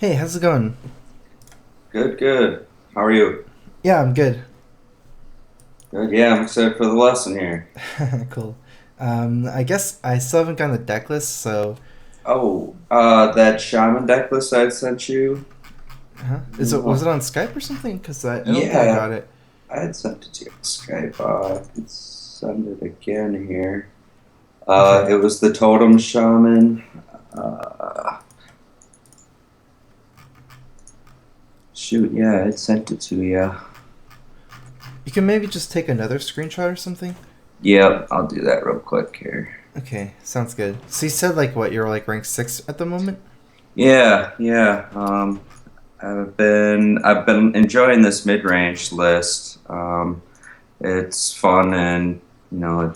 Hey, how's it going? Good, good. How are you? Yeah, I'm good. Good. Yeah, I'm excited for the lesson here. Cool. I guess I still haven't gotten the deck list, so Oh, that Shaman deck list I sent you. was it No. on Skype or something? Because I don't think I got Yeah, it. I had sent it to you on Skype. I can send it again here. Okay. It was the Totem Shaman. Uh, Shoot, yeah, I sent it to you. You can maybe just take another screenshot or something. Yep, I'll do that real quick here. Okay, sounds good. So you said like what you're like rank 6 at the moment? Yeah, yeah. I've been enjoying this mid-range list. It's fun and you know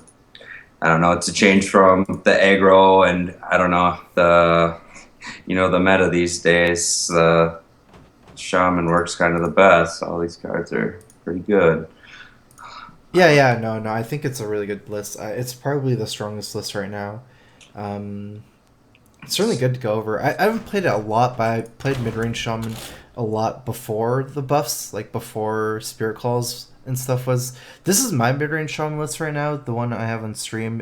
I don't know. It's a change from the aggro and I don't know the meta these days. The shaman works kind of the best. All these cards are pretty good. Yeah, no. I think it's a really good list. It's probably the strongest list right now. Um, It's certainly good to go over. I haven't played it a lot, but I played Midrange Shaman a lot before the buffs, like before Spirit Calls and stuff was. This is my Midrange Shaman list right now, the one I have on stream.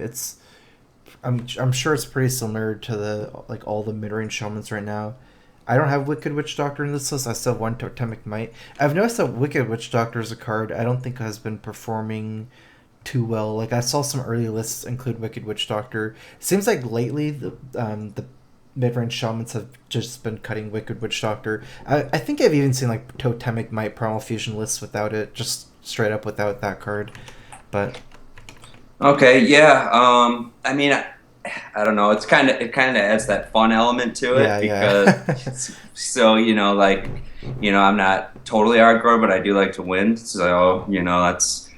I'm sure it's pretty similar to the like all the Midrange Shamans right now. I don't have Wicked Witch Doctor in this list. I still have one Totemic Might. I've noticed that Wicked Witch Doctor is a card I don't think has been performing too well. Like I saw some early lists include Wicked Witch Doctor. It seems like lately the mid range shamans have just been cutting Wicked Witch Doctor. I think I've even seen like Totemic Might Primal Fusion lists without it, just straight up without that card. But Okay, yeah. I mean, I don't know. It kind of adds that fun element to yeah, it because yeah. so I'm not totally hardcore, but I do like to win. So that's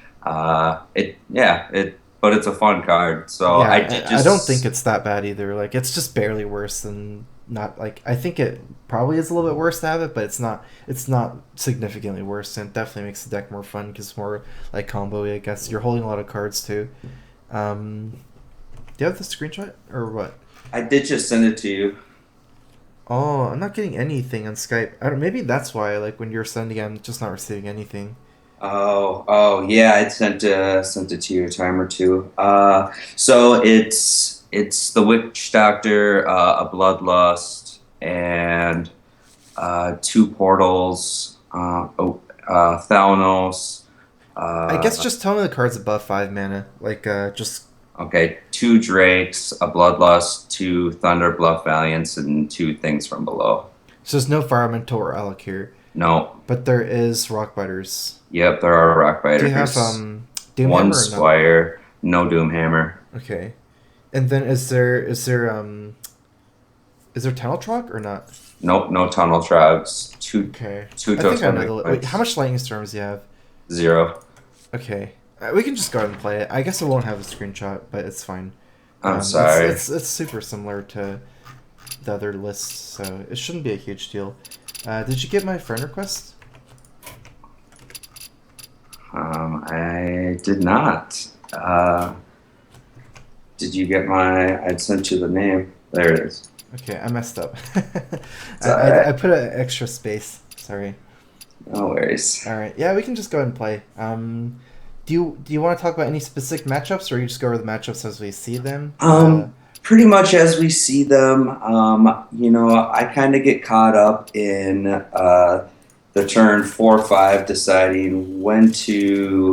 it. Yeah, but it's a fun card. So I did Yeah, I don't think just it's that bad either. Like it's just barely worse than not like I think it probably is a little bit worse to have it, but it's not significantly worse, and it definitely makes the deck more fun because it's more like combo. I guess you're holding a lot of cards too. Um, do you have the screenshot or what? I did just send it to you. Oh, I'm not getting anything on Skype. I don't, maybe that's why. Like when you're sending, I'm just not receiving anything. Oh, yeah, I sent it to you a time or two. So it's the Witch Doctor, a Bloodlust, and two portals. Thalnos. I guess Uh, just tell me the cards above 5 mana. Like just okay, two Drakes, a Bloodlust, two Thunder Bluff Valiants, and two things from below. so there's no Fire Elemental or Alec here, No, but there is Rock Biters. yep, there are Rock Do you have Biters. One Doomhammer or no? Squire, no Doomhammer. Okay. And then is there Tunnel Truck or not? Nope, no Tunnel Trogs. Okay. Two I think I know the Totemic wait, how Mites. much lightning storms do you have? Zero. Okay. We can just go ahead and play it. I guess it won't have a screenshot, but it's fine. I'm It's sorry. it's super similar to the other lists, so it shouldn't be a huge deal. Did you get my friend request? I did not. Did you get my? I'd sent you the name. There it is. Okay, I messed up. It's all I right. put an extra space. Sorry. No worries. All right. Yeah, we can just go ahead and play. Do you want to talk about any specific matchups, or you just go over the matchups as we see them? Pretty much as we see them, I kind of get caught up in the turn 4 or 5, deciding when to,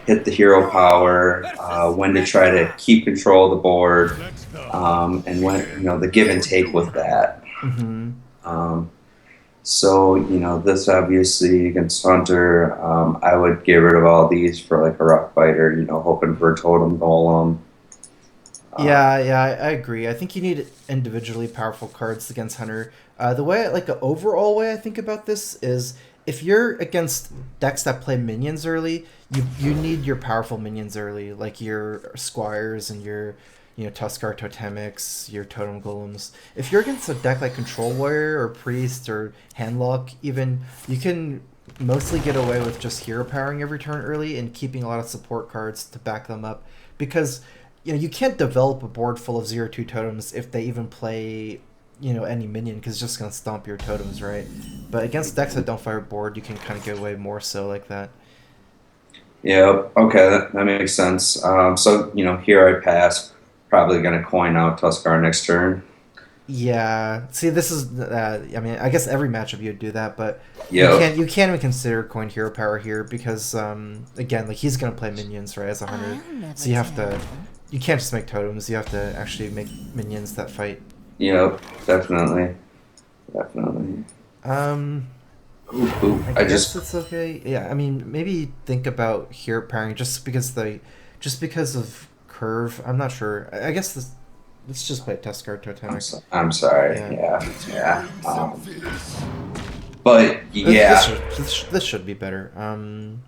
hit the hero power, when to try to keep control of the board, and when, the give and take with that. Mm-hmm. Um, this obviously against Hunter, I would get rid of all these for like a rock fighter, hoping for a totem golem. Um, Yeah, I agree. I think you need individually powerful cards against Hunter. The way, like, the overall way I think about this is if you're against decks that play minions early, you need your powerful minions early, like your Squires and your, Tuskar Totemics, your Totem Golems. If you're against a deck like Control Warrior or Priest or Handlock, even, you can mostly get away with just hero powering every turn early and keeping a lot of support cards to back them up because you can't develop a board full of 0-2 totems if they even play any minion because it's just gonna stomp your totems, right? But against decks that don't fire board, you can kind of get away more so like that. Yeah, okay, that makes sense. So, here I pass. Probably going to coin out Tuskar next turn. Yeah. See, this is. I mean, I guess every matchup you'd do that, but Yep. you can't even consider coin hero power here because again, like he's gonna play minions right as a hunter, so you have to. You can't just make totems. You have to actually make minions that fight. Yep, definitely. Definitely. Ooh, I guess it's okay. Yeah, I mean, maybe think about hero pairing just because of curve. I'm not sure. I guess this. Let's just play Tuskar Totemic. I'm sorry. Yeah. Yeah. But yeah. This should be better. And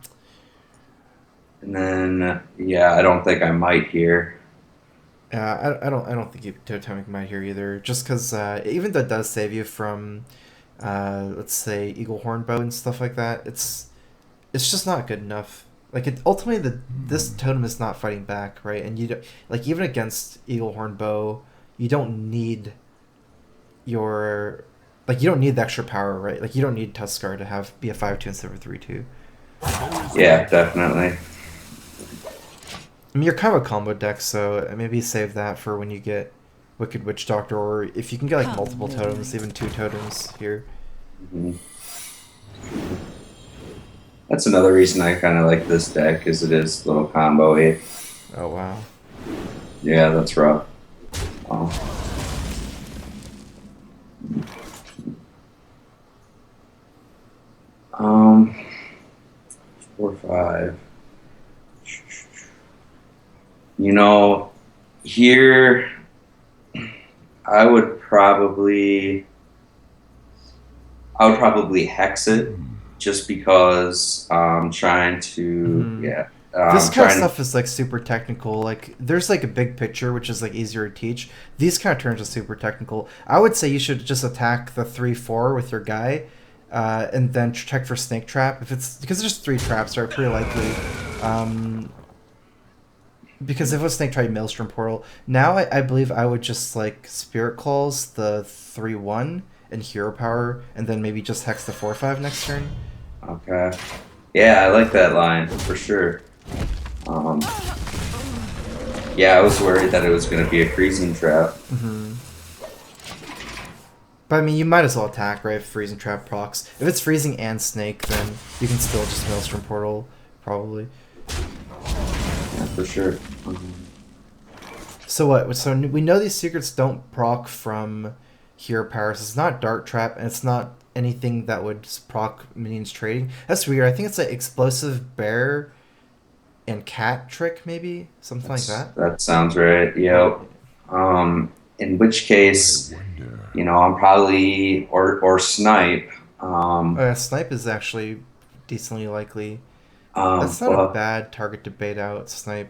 then I don't think I might here. I don't think you Totemic might here either. Just because even though it does save you from, let's say Eagle Hornbow and stuff like that, it's just not good enough. Like ultimately this totem is not fighting back, right? And you don't, like even against Eagle Hornbow, you don't need your you don't need the extra power, right? Like you don't need Tuskar to be a 5-2 instead of a 3-2. Yeah, definitely. I mean, you're kind of a combo deck, so maybe save that for when you get Wicked Witch Doctor, or if you can get like multiple totems, even 2 totems here. Mm-hmm. That's another reason I kind of like this deck, is it is a little combo-y. Oh wow. Yeah, that's rough. Oh. 4-5. Here I would probably hex it just because I'm trying to this kind of stuff is like super technical. Like there's like a big picture which is like easier to teach. These kind of turns are super technical. I would say you should just attack the 3-4 with your guy, and then check for snake trap if it's because there's 3 traps, right? Pretty likely. Because if it was snake trap, maelstrom portal. Now I believe I would just like spirit claws the 3-1 and hero power, and then maybe just hex the 4-5 next turn. Okay. Yeah, I like that line for sure. Yeah, I was worried that it was going to be a freezing trap. Mm-hmm. But I mean, you might as well attack, right? If freezing trap procs. If it's freezing and snake, then you can still just maelstrom portal, probably. Yeah, for sure. So what? So we know these secrets don't proc from hero powers. It's not Dark Trap, and it's not anything that would proc minions trading. That's weird. I think it's like Explosive Bear and Cat Trick, maybe? Something like that. That sounds right, yep. In which case, I'm probably... Or Snipe. Snipe is actually decently likely. That's not a bad target to bait out, Snipe.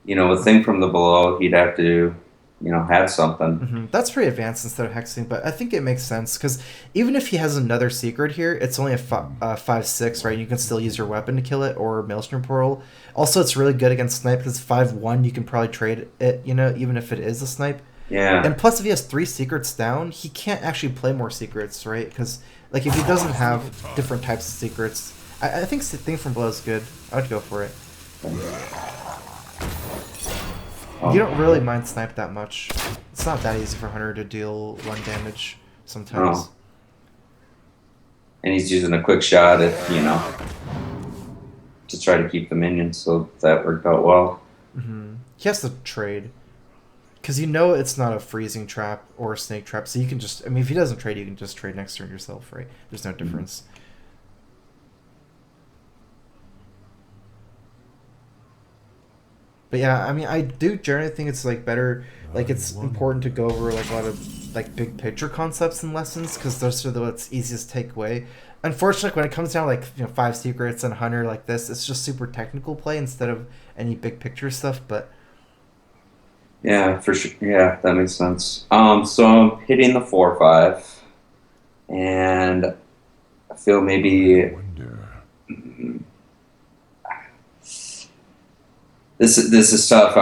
With Thing from the Below, he'd have to, have something. Mm-hmm. That's pretty advanced instead of hexing, but I think it makes sense because even if he has another secret here, it's only a 5-6, right? You can still use your weapon to kill it or Maelstrom Portal. Also, it's really good against Snipe because 5-1, you can probably trade it, even if it is a Snipe. Yeah. And plus, if he has 3 secrets down, he can't actually play more secrets, right? Because like if he doesn't have different types of secrets, I think Thing from Below is good. I would go for it. You don't really mind Snipe that much. It's not that easy for Hunter to deal 1 damage sometimes. Oh. And he's using a quick shot to try to keep the minions, so that worked out well. Mm-hmm. He has to trade. Because it's not a freezing trap or a snake trap, so you can just... I mean, if he doesn't trade, you can just trade next turn yourself, right? There's no difference. Mm-hmm. But yeah, I mean, I do generally think it's like better, like it's important to go over like a lot of like big picture concepts and lessons because those are what's easiest to take away. Unfortunately, when it comes down to like 5 secrets and Hunter like this, it's just super technical play instead of any big picture stuff. But yeah, for sure. Yeah, that makes sense. So I'm hitting the 4-5, and I feel maybe. This is tough.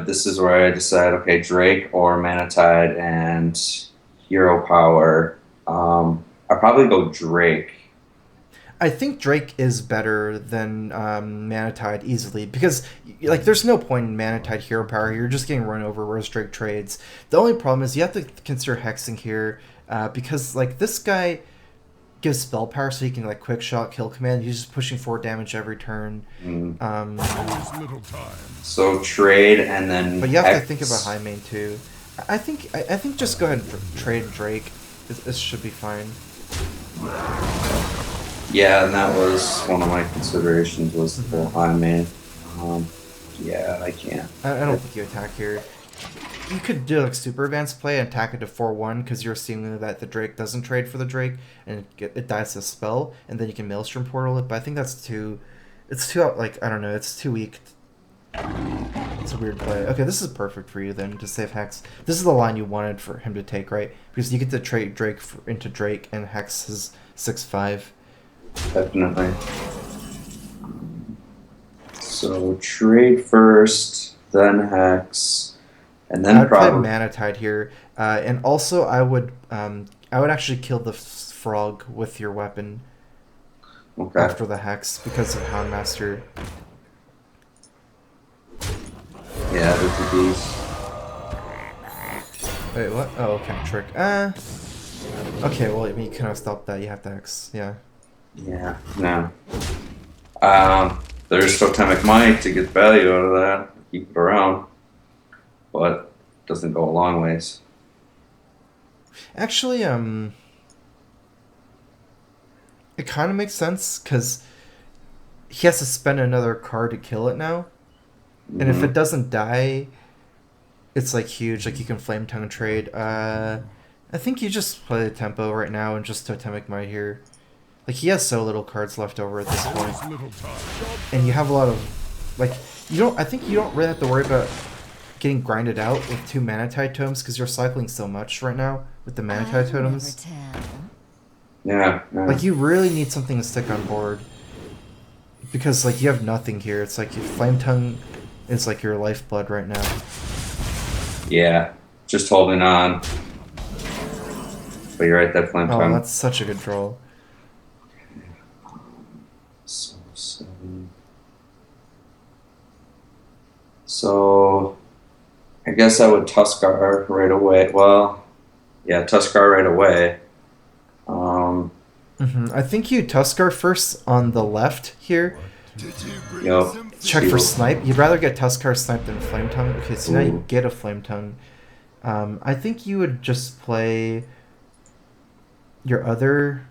This is where I decide, okay, Drake or Manatide, and hero power. I'd probably go Drake. I think Drake is better than Manatide easily because, like, there's no point in Manatide hero power. You're just getting run over, whereas Drake trades. The only problem is you have to consider hexing here because, like, this guy gives spell power so he can, like, quick shot, kill command. He's just pushing 4 damage every turn. So trade and then. But you have to think about high main too. I think just go ahead and trade Drake. This should be fine. Yeah, and that was one of my considerations was the high main. Yeah, I can't. I don't think you attack here. You could do like super advanced play and attack it to 4-1 because you're assuming that the Drake doesn't trade for the Drake and it dies to spell, and then you can Maelstrom Portal it. But I think that's too. It's too like I don't know. It's too weak. It's a weird play. Okay, this is perfect for you then to save Hex. This is the line you wanted for him to take, right? Because you get to trade Drake into Drake and Hex his 6/5. Definitely. So trade first, then Hex, and then I'd play probably Manatide here, and also I would actually kill the frog with your weapon after the Hex because of Houndmaster. Yeah, the beast. Wait, what? Oh, okay, trick. Okay, well, I mean, you cannot stop that. You have to Hex, yeah. Yeah, no. There's Totemic Might to get value out of that, keep it around, but it doesn't go a long ways. Actually, it kind of makes sense because he has to spend another card to kill it now, and if it doesn't die, it's like huge. Like you can Flame Tongue trade. I think you just play the tempo right now and just Totemic Might here. Like, he has so little cards left over at this point. And you have a lot of... Like, I think you don't really have to worry about getting grinded out with 2 Manatide Totems, because you're cycling so much right now with the Manatide Totems. Yeah. Like, you really need something to stick on board. Because, like, you have nothing here. It's like, your Flame Tongue is, like, your lifeblood right now. Yeah, just holding on. But you're right, that Flame Tongue. Oh, that's such a good draw. So, I guess I would Tuskar right away. Well, yeah, Tuskar right away. I think you Tuskar first on the left here. Yep. Check for snipe. You'd rather get Tuskar sniped than Flame Tongue. Okay, so now you get a Flame Tongue. I think you would just play your other...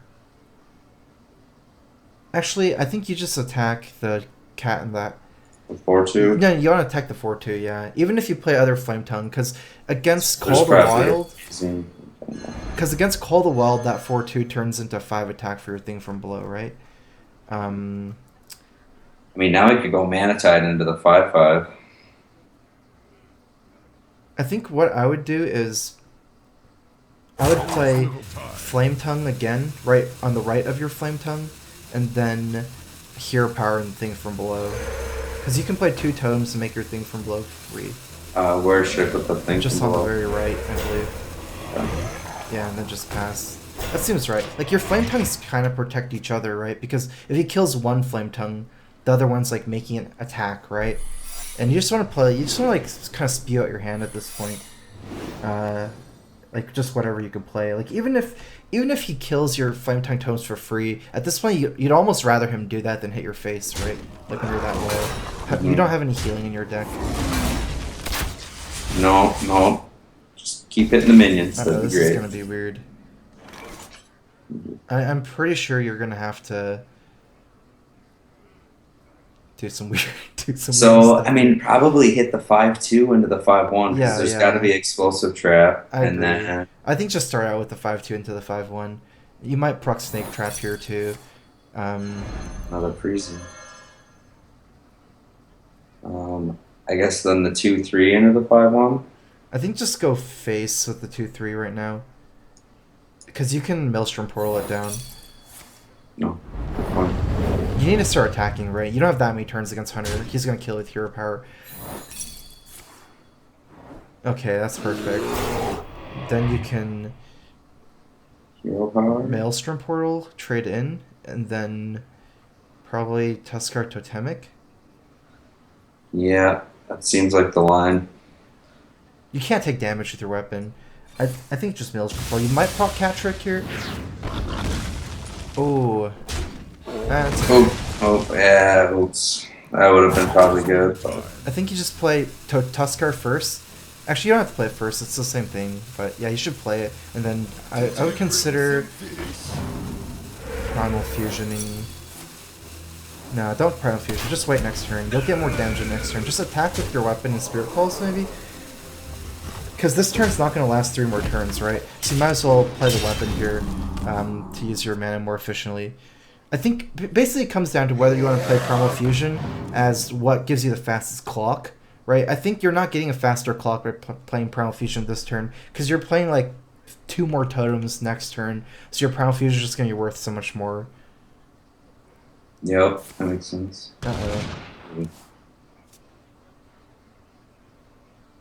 Actually, I think you just attack the cat and that. The 4/2? No, you want to attack the 4/2, yeah. Even if you play other Flame Tongue, because against Call the Wild... Because against Call the Wild, that 4/2 turns into 5 attack for your thing from below, right? I mean, now I could go Manatide into the 5/5. I think what I would do is... I would play Flame Tongue again, right on the right of your Flame Tongue, and then Hero Power and thing from below. Because you can play 2 totems to make your thing from below free. Where should I put the thing just from on below? the very right, I believe. Yeah, and then just pass. That seems right. Like, your Flame Tongues kind of protect each other, right? Because if he kills one Flame Tongue, the other one's, like, making an attack, right? And you just want to play... You just want to, like, kind of spew out your hand at this point. Like, just whatever you can play. Like, even if he kills your Flame Tongue totems for free, at this point, you'd almost rather him do that than hit your face, right? Like, when you're that low. You don't have any healing in your deck. No. Just keep hitting the minions. That'd be this great. is going to be weird. I'm pretty sure you're going to have to do some weird stuff. I mean, probably hit the 5/2 into the 5/1 because there's got to be explosive trap. Then I think just start out with the 5/2 into the 5/1. You might proc Snake Trap here too. Another freezing. I guess then the 2/3 into the 5/1. I think just go face with the 2/3 right now, because you can Maelstrom Portal it down. No. You need to start attacking, right? You don't have that many turns against Hunter. He's gonna kill with Hero Power. Okay, that's perfect. Then you can Hero power. Maelstrom Portal, trade in, and then probably Tuskar Totemic. Yeah, that seems like the line. You can't take damage with your weapon. I think just Maelstrom Portal. You might proc Cat Trick here. Oh. Yeah, oops. That would have been probably good. But... I think you just play Tuskar first. Actually, you don't have to play it first. It's the same thing. But yeah, you should play it. And then I would consider Primal Fusioning. No, don't Primal Fusion. Just wait next turn. You'll get more damage next turn. Just attack with your weapon and Spirit Pulse, maybe? Because this turn's not going to last 3 more turns, right? So you might as well play the weapon here to use your mana more efficiently. I think basically it comes down to whether you want to play Primal Fusion as what gives you the fastest clock, right? I think you're not getting a faster clock by playing Primal Fusion this turn because you're playing like 2 more totems next turn, so your Primal Fusion is just going to be worth so much more. Yep, that makes sense. Uh-oh.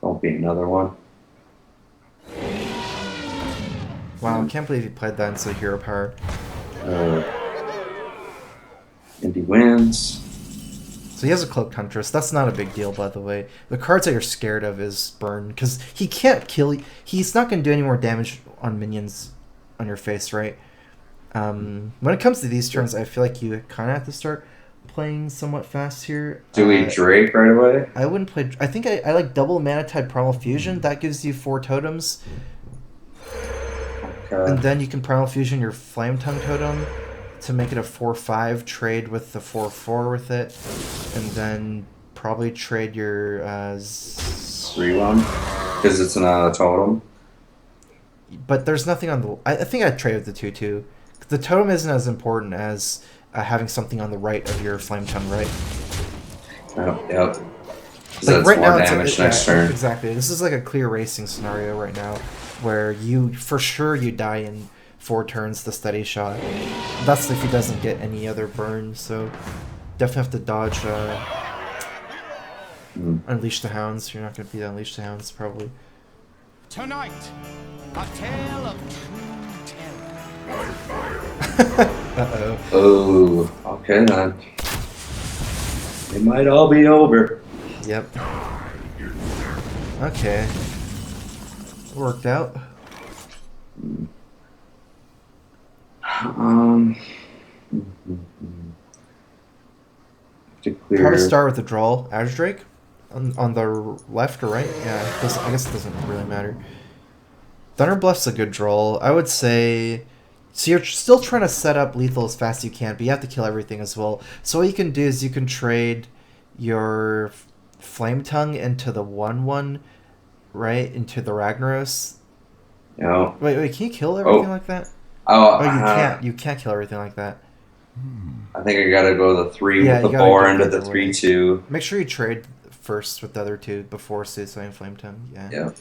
Won't be another one. Wow, I can't believe he played that instead of Hero Power. Indy wins. So he has a Cloaked Huntress. That's not a big deal, by the way. The cards that you're scared of is Burn, because he can't kill... He's not going to do any more damage on minions on your face, right? When it comes to these turns, I feel like you kind of have to start playing somewhat fast here. Do we Drake right away? I wouldn't play... I think I like double Mana Tide Primal Fusion. That gives you 4 totems. Okay. And then you can Primal Fusion your Flame Tongue totem to make it a 4/5, trade with the 4/4 with it, and then probably trade your 3/1 because it's not a totem. But there's nothing on the... I think I'd trade with the 2/2. The totem isn't as important as having something on the right of your Flame Tongue, right? Yep. Like right now, damage next turn. Exactly. This is like a clear racing scenario right now, where you for sure you die in 4 turns the steady shot. That's if he doesn't get any other burns, so definitely have to dodge Unleash the Hounds. You're not going to beat Unleash the Hounds, probably. Tonight, a tale of true terror. Uh-oh. Oh, okay then. It might all be over. Yep. Okay. Worked out. To clear. Probably start with the draw Azure Drake on the left or right. Yeah, I guess it doesn't really matter. Thunder Bluff's a good draw. I would say. So you're still trying to set up lethal as fast as you can, but you have to kill everything as well. So what you can do is you can trade your Flame Tongue into the 1/1, right? Into the Ragnaros. No. Wait, can you kill everything like that? Oh, you can't. You can't kill everything like that. I think I gotta go the 3 Yeah, with the you gotta 4 go into the the other 3/2. Make sure you trade first with the other 2 before Suicide and Flame Tongue. Yeah.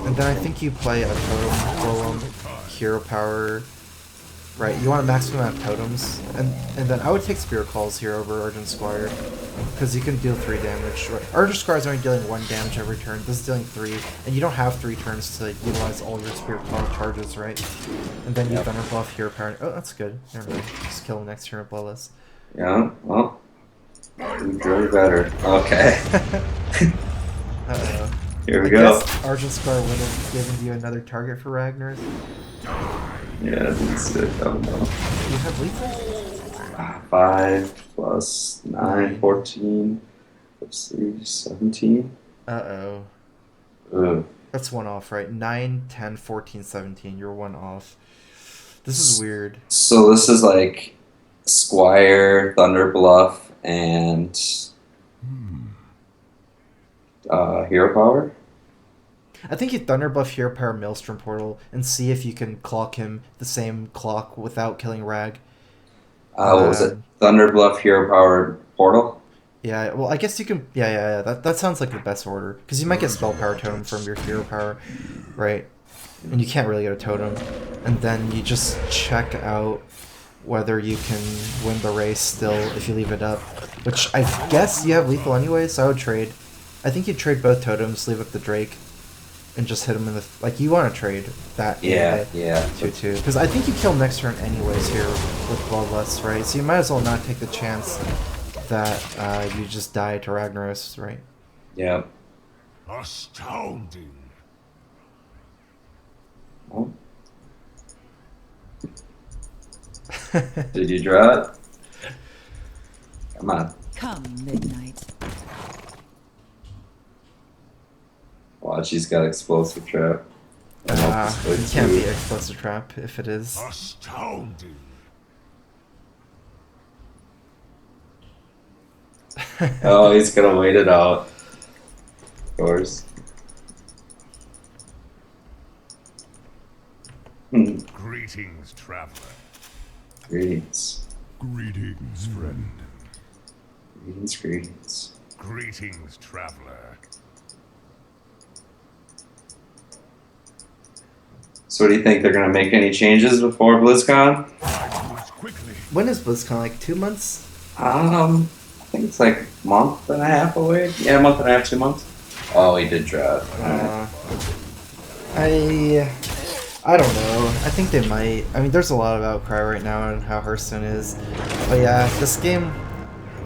And then I think you play a totem golem, hero power. Right, you want a maximum amount of totems, and then I would take Spirit Calls here over Argent Squire, because you can deal 3 damage. Right. Argent Squire is only dealing 1 damage every turn. This is dealing 3, and you don't have 3 turns to utilize all your Spirit Call charges, right? And then you Thunder Bluff hero power. Oh, that's good. Never mind. Just kill the next turn of Bloodless. Yeah. Well, really better. Okay. Uh-oh. Here we I go. guess Argent Squire would have given you another target for Ragnar's. Yeah, that's it. Oh no. You have lethal? 5 plus 9, 14. Plus 3, 17. Uh-oh. Ugh. That's 1 off, right? 9, 10, 14, 17. You're 1 off. This is weird. So this is like Squire, Thunder Bluff, and Hero Power? I think you Thunder Buff Hero Power Maelstrom Portal and see if you can clock him the same clock without killing Rag. What was it? Thunder Bluff, Hero Power, Portal? Yeah, well, I guess you can... Yeah. That sounds like the best order. Because you might get Spell Power Totem from your Hero Power, right? And you can't really get a Totem. And then you just check out whether you can win the race still if you leave it up. Which I guess you have lethal anyway, so I would trade. I think you'd trade both Totems, leave up the Drake. and just hit him in the like. You want to trade that. Yeah. 2/2 because I think you kill him next turn anyways here with Bloodlust, right? So you might as well not take the chance that you just die to Ragnaros, right? Yeah. Astounding. Oh. Did you draw it? Come on. Come midnight. Watch, he's got explosive trap. It can't be explosive trap if it is. Astounding. Oh, he's gonna wait it out. Of course. Greetings, traveler. Greetings. Greetings, friend. Greetings. Greetings, traveler. So what do you think? They're gonna make any changes before BlizzCon? I move quickly. When is BlizzCon? Like 2 months? I think it's like a month and a half away. Yeah, a month and a half, 2 months. Oh, he did draw it. I don't know. I think they might. I mean, there's a lot of outcry right now on how Hearthstone is. But yeah, this game...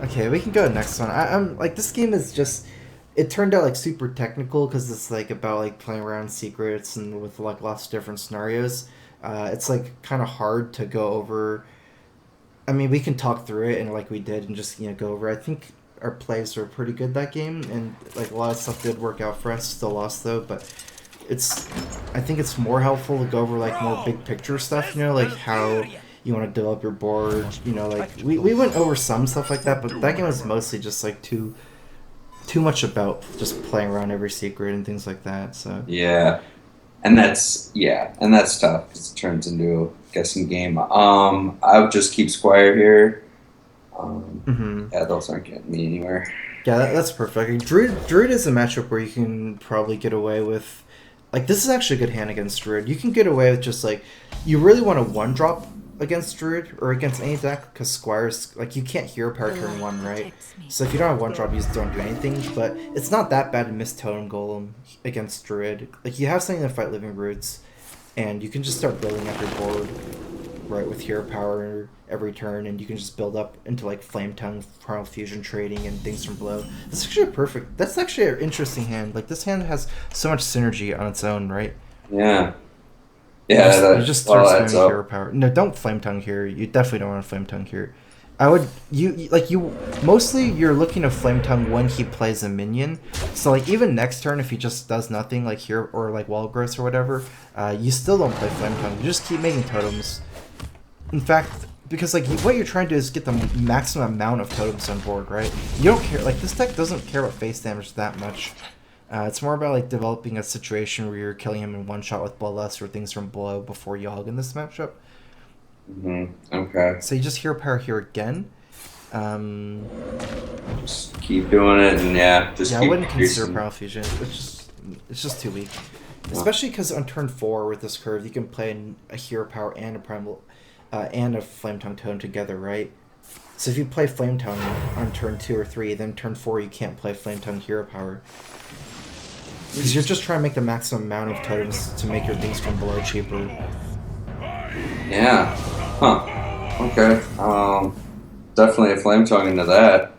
Okay, we can go to the next one. I'm like, this game is just... It turned out like super technical because it's like about like playing around secrets and with like lots of different scenarios. It's like kind of hard to go over. I mean, we can talk through it and like we did and just, you know, go over. I think our plays were pretty good that game and like a lot of stuff did work out for us. Still lost though, but I think it's more helpful to go over like more big picture stuff, you know, like how you want to develop your board, you know, like we went over some stuff like that, but that game was mostly just like too much about just playing around every secret and things like that. So Yeah, and that's tough because it turns into a guessing game. I would just keep Squire here. Yeah, those aren't getting me anywhere. Yeah, that's perfect. Druid is a matchup where you can probably get away with, like, this is actually a good hand against Druid. You can get away with just like, you really want to 1-drop against Druid or against any deck because Squire's like, you can't hero power turn 1, right? So if you don't have 1-drop, you just don't do anything. But it's not that bad to miss Totem Golem against Druid. Like, you have something to fight Living Roots, and you can just start building up your board, right, with hero power every turn, and you can just build up into like Flame Tongue, Primal Fusion trading, and things from below. That's actually perfect. That's actually an interesting hand. Like, this hand has so much synergy on its own, right? Yeah. Yeah, you just start spamming hero power. No, don't Flame Tongue here. You definitely don't want to Flame Tongue here. Mostly you're looking to Flame Tongue when he plays a minion. So like even next turn if he just does nothing like here or like Wall Growth or whatever, you still don't play Flame Tongue. You just keep making totems. In fact, because like what you're trying to do is get the maximum amount of totems on board, right? You don't care, like this deck doesn't care about face damage that much. It's more about like developing a situation where you're killing him in one shot with Bloodlust or things from below before you hog in this matchup. Okay. So you just hero power here again. Just keep doing it, and I wouldn't consider Primal Fusion. It's just too weak, especially because on turn 4 with this curve, you can play a hero power and a primal, and a Flame Tongue Totem together, right? So if you play Flame Tongue on turn 2 or 3, then turn 4 you can't play Flame Tongue hero power. Because you're just trying to make the maximum amount of totems to make your things from below cheaper. Yeah. Huh. Okay. Definitely a Flame Tongue into that.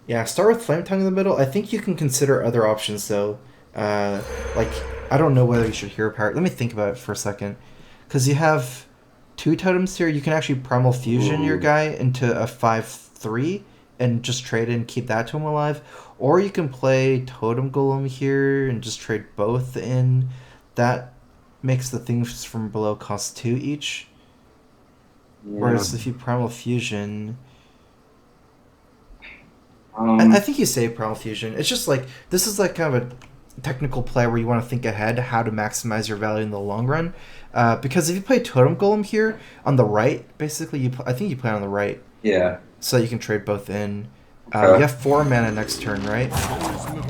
Yeah, start with Flame Tongue in the middle. I think you can consider other options though. Like, I don't know whether you should hero power. Let me think about it for a second. Because you have 2 totems here. You can actually Primal Fusion your guy into a 5/3 and just trade it and keep that to him alive. Or you can play Totem Golem here and just trade both in. That makes the things from below cost 2 each. Yeah. Whereas if you Primal Fusion... I think you save Primal Fusion. It's just like, this is like kind of a technical play where you want to think ahead how to maximize your value in the long run. Because if you play Totem Golem here on the right, basically, I think you play on the right. Yeah. So you can trade both in. You have 4 mana next turn, right?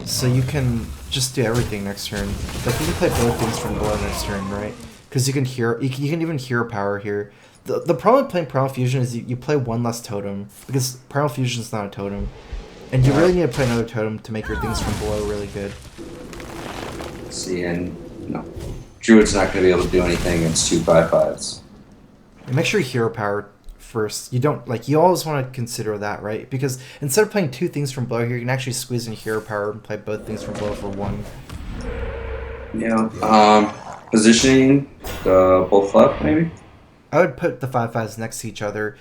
So you can just do everything next turn. Like you can play both things from below next turn, right? Because you can even hero power here. The problem with playing Primal Fusion is you play 1 less totem because Primal Fusion is not a totem, and you really need to play another totem to make your things from below really good. See, and Druid's not going to be able to do anything against 2/5/5s. And make sure you hero power first. You don't you always want to consider that, right? Because instead of playing two things from blow here, you can actually squeeze in hero power and play both things from blow for one. Yeah. Positioning both left, maybe. I would put the 5/5s next to each other.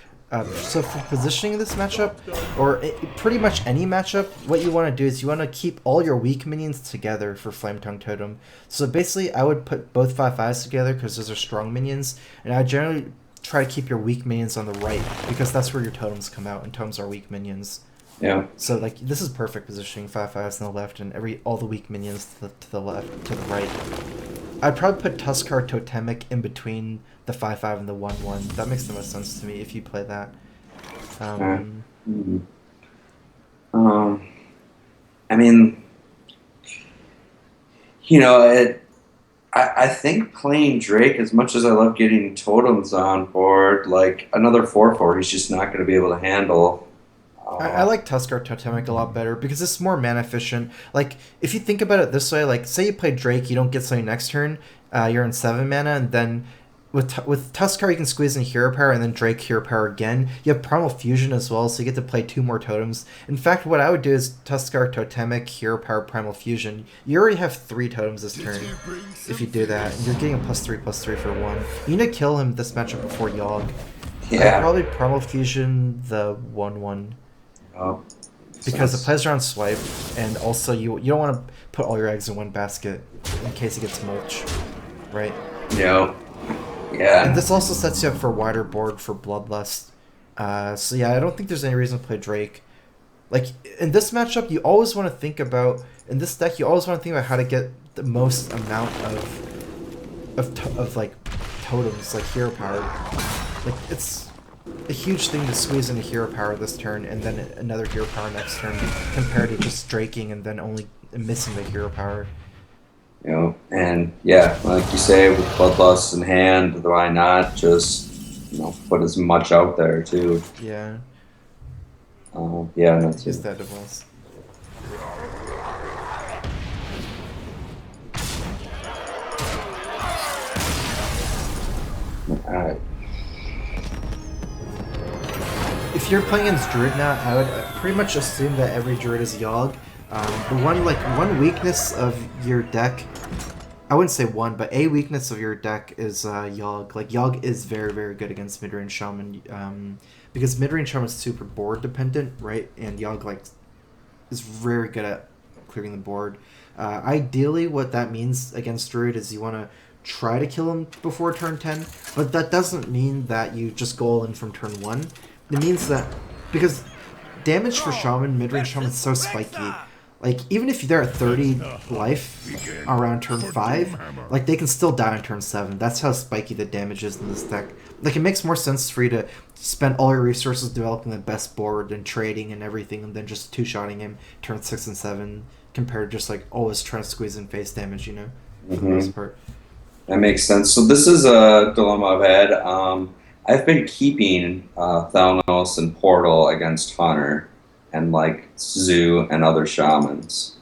So for positioning this matchup, or pretty much any matchup, what you want to do is you want to keep all your weak minions together for Flame Tongue Totem. So basically, I would put both 5/5s together because those are strong minions, and I generally try to keep your weak minions on the right because that's where your totems come out, and totems are weak minions. Yeah. So this is perfect positioning, 5/5s on the left and all the weak minions to the left, to the right. I'd probably put Tuskar Totemic in between the 5/5 and the 1/1. That makes the most sense to me if you play that. I mean, I think playing Drake, as much as I love getting totems on board, another 4/4, he's just not going to be able to handle. I like Tuskar Totemic a lot better because it's more mana efficient. If you think about it this way, say you play Drake, you don't get something next turn, you're in 7 mana, and then with Tuskar you can squeeze in hero power, and then Drake hero power again. You have Primal Fusion as well, so you get to play 2 more totems. In fact, what I would do is Tuskar Totemic, hero power, Primal Fusion. You already have 3 totems this turn if you do that. You're getting a +3/+3 for 1. You need to kill him this matchup before Yogg. Yeah. I'd probably Primal Fusion the 1/1. Because it plays around swipe, and also you don't want to put all your eggs in one basket in case it gets mulch, right? Yeah. Yeah. And this also sets you up for a wider board for Bloodlust. So yeah, I don't think there's any reason to play Drake. In this matchup, you always want to think about, in this deck, you always want to think about how to get the most amount of totems, hero power. It's a huge thing to squeeze in a hero power this turn and then another hero power next turn compared to just draking and then only missing the hero power. And yeah, like you say, with Bloodlust in hand, why not just put as much out there too? Yeah. Yeah, that's Use that device. Alright. If you're playing against Druid now, I would pretty much assume that every Druid is Yogg. The one weakness of your deck, I wouldn't say one, but a weakness of your deck is Yogg. Yogg is very, very good against Midrange Shaman, because Midrange Shaman is super board dependent, right? And Yogg is very good at clearing the board. Ideally, what that means against Druid is you want to try to kill him before turn 10, but that doesn't mean that you just go all in from turn 1. It means that, because damage for Shaman, Midrange Shaman is so spiky. Even if they're at 30 life around turn 5, they can still die on turn 7. That's how spiky the damage is in this deck. It makes more sense for you to spend all your resources developing the best board and trading and everything, and then just 2-shotting him turn 6 and 7, compared to just always trying to squeeze in face damage, for the most part. That makes sense. So this is a dilemma I've had. I've been keeping Thalnos and Portal against Hunter and Zoo and other Shamans.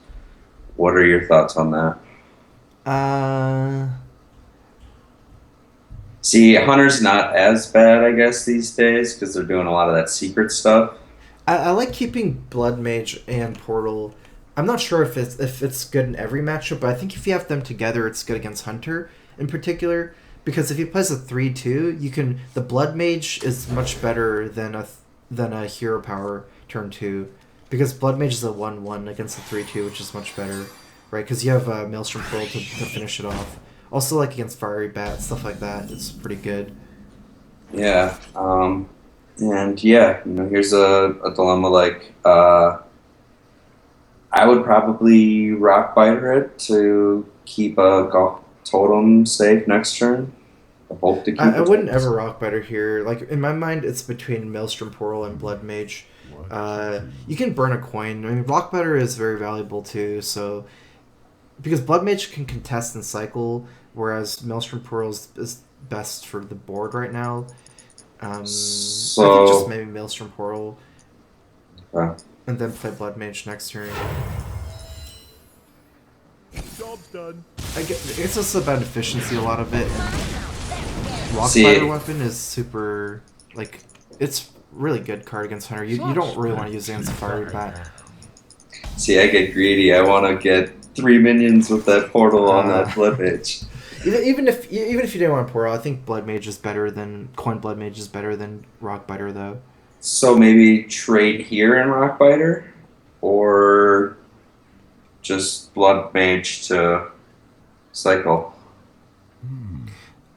What are your thoughts on that? See, Hunter's not as bad, I guess, these days because they're doing a lot of that secret stuff. I like keeping Blood Mage and Portal. I'm not sure if it's good in every matchup, but I think if you have them together, it's good against Hunter in particular. Because if he plays a 3/2, the Blood Mage is much better than a hero power turn 2. Because Blood Mage is a 1/1 against a 3/2, which is much better, right? Because you have Maelstrom Pearl to finish it off. Also, against Fiery Bat, stuff like that, it's pretty good. Yeah. And yeah, here's a dilemma. I would probably Rock Biter it to keep a golf totem safe next turn. I hope to keep I wouldn't ever Rock Biter here. In my mind, it's between Maelstrom Pearl and Blood Mage. You can burn a coin. I mean, Rock Biter is very valuable too. So, because Blood Mage can contest and cycle, whereas Maelstrom Pearl is best for the board right now. I think just maybe Maelstrom Pearl, and then play Blood Mage next turn. Job's done. I guess it's about efficiency, a lot of it. And Rock Spider weapon is super, like, it's really good card against Hunter. You don't really want to use it against Fiery Bat. See, I get greedy. I want to get 3 minions with that portal on that Blood Mage. Even if you didn't want Portal, I think Blood Mage is better than Coin Blood Mage is better than Rock Biter though. So maybe trade here in Rock Biter, or just Blood Mage to cycle.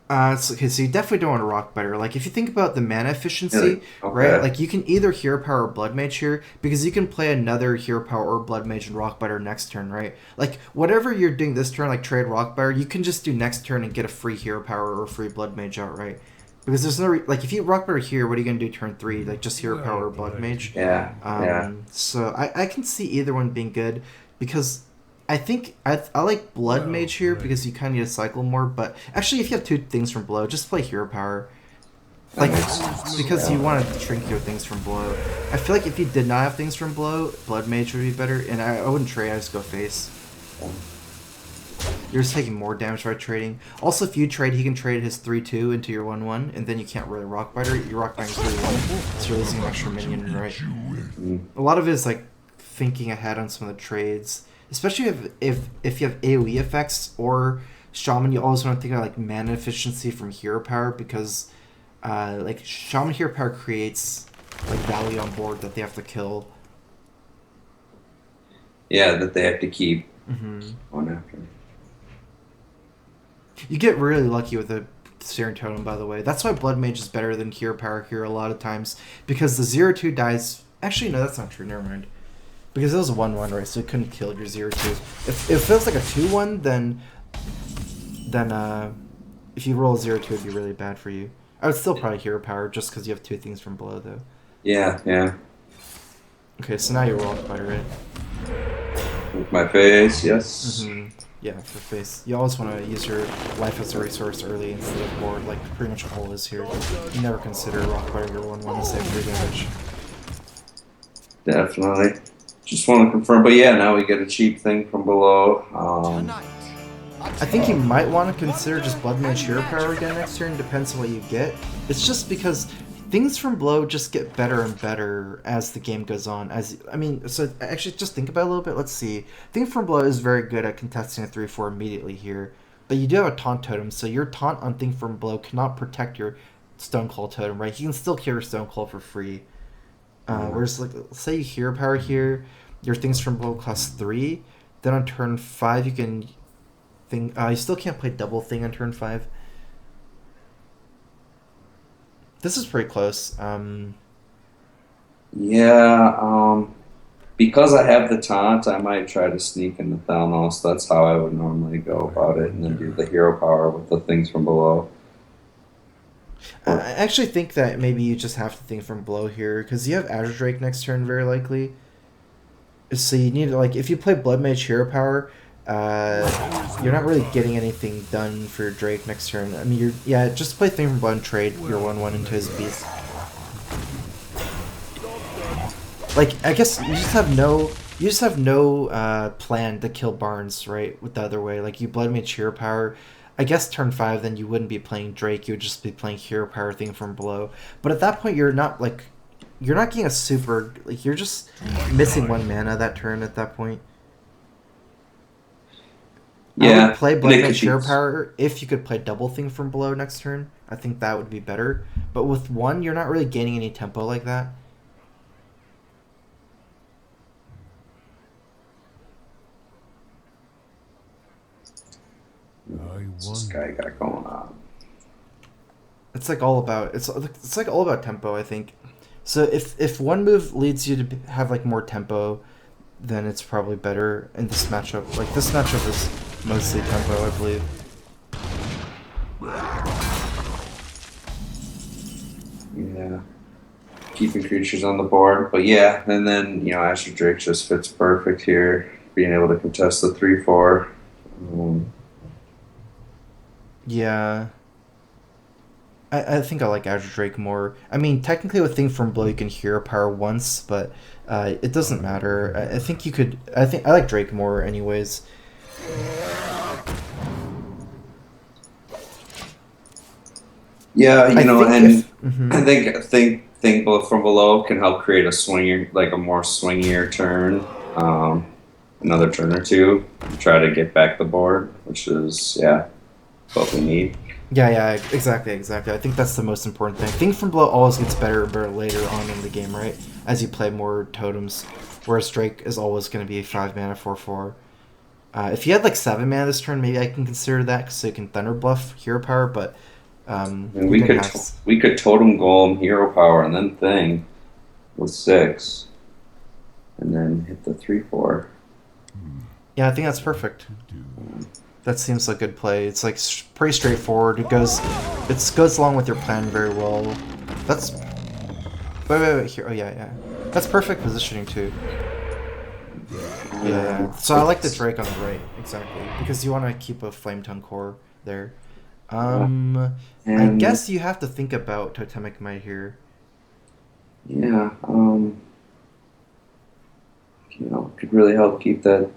Okay, so you definitely don't want to Rock Biter. Like, if you think about the mana efficiency, Really? Okay. right? Like, you can either Hero Power or Blood Mage here, because you can play another Hero Power or Blood Mage and Rock Biter next turn, right? Like, whatever you're doing this turn, like trade Rock Biter, you can just do next turn and get a free Hero Power or a free Blood Mage outright. Because there's no... like, if you Rock Biter here, what are you going to do turn 3? Like, just Hero Power or Blood Mage? Yeah. So, I can see either one being good, because... I think I like Blood Mage here because you kind of need to cycle more, but actually if you have 2 things from below, just play Hero Power. Like, because you want to shrink your things from below. I feel like if you did not have things from below, Blood Mage would be better, and I wouldn't trade, I just go face. You're just taking more damage by trading. Also, if you trade, he can trade his 3-2 into your 1-1, and then you can't really Rock Biter. You're Rock Biting 3-1, so you're losing an extra minion, right? A lot of it is like thinking ahead on some of the trades. Especially if you have AoE effects or Shaman, you always want to think of like mana efficiency from Hero Power, because like Shaman Hero Power creates like value on board that they have to kill. Yeah, that they have to keep on after. You get really lucky with the Searing Totem, by the way. That's why Blood Mage is better than Hero Power here a lot of times, because the 0-2 dies... Actually, no, that's not true. Never mind. Because it was a 1-1, right? So it couldn't kill your 0-2. If it feels like a 2-1, then if you roll a 0-2, it'd be really bad for you. I would still probably Hero Power just because you have 2 things from below, though. Yeah. Okay, so now you roll Biter, right? With my face, yes. Yeah, for face. You always want to use your life as a resource early instead of board, like pretty much all is here. You never consider Rock Biter your 1-1 to save 3 damage. Definitely. Just want to confirm, but yeah, now we get a cheap thing from below. I think you might want to consider just Blood Mage Hero Power again next turn, depends on what you get. It's just because things from below just get better and better as the game goes on. So actually just think about it a little bit, let's see. Things from below is very good at contesting a 3-4 immediately here, but you do have a Taunt Totem, so your Taunt on Thing from below cannot protect your Stoneclaw Totem, right? You can still kill your Stoneclaw for free. Whereas, like, say you Hero Power here, your things from below cost 3. Then on turn 5, you can you still can't play double thing on turn 5. This is pretty close. Because I have the taunt, I might try to sneak into Thalnos. That's how I would normally go about it, and then do the Hero Power with the things from below. I actually think that maybe you just have to think from below here, because you have Azure Drake next turn, very likely. So you need to, like, if you play Blood Mage Hero Power, you're not really getting anything done for your Drake next turn. I mean, just play Thing from Blood and trade your 1-1 into his Beast. Like, I guess you just have no plan to kill Barnes, right, with the other way. Like, you Blood Mage Hero Power, I guess turn 5, then you wouldn't be playing Drake, you would just be playing Hero Power Thing from below. But at that point, you're not getting a super, like, you're just missing 1 mana that turn at that point. Yeah. I would play Blood Mage Hero Power if you could play double thing from below next turn. I think that would be better. But with 1, you're not really gaining any tempo like that. What's this guy got going on? It's like all about tempo, I think. So if one move leads you to have like more tempo, then it's probably better in this matchup. Like, this matchup is mostly tempo, I believe. Yeah. Keeping creatures on the board. But yeah, and then, Azure Drake just fits perfect here. Being able to contest the 3-4. Yeah. I think I like Azure Drake more. I mean, technically with Thing from Below you can Hero Power once, but it doesn't matter. I think I like Drake more anyways. Yeah, you I know, think and if mhm. I think both from below can help create a swingier, like a more swingier turn. Another turn or two, try to get back the board, which is what we need. Yeah, exactly. I think that's the most important thing. Think from below always gets better and better later on in the game, right? As you play more totems, whereas Drake is always going to be 5 mana 4/4. If you had like 7 mana this turn, maybe I can consider that so you can Thunder Bluff Hero Power, but And you didn't have. we could totem golem hero power and then thing with 6, and then hit the 3/4. Yeah, I think that's perfect. That seems like a good play. It's like pretty straightforward. It goes along with your plan very well. That's wait here. Oh yeah. That's perfect positioning too. Yeah. So I like the Drake on the right exactly because you want to keep a Flame Tongue core there. I And guess you have to think about Totemic Might here. yeah, could really help keep that.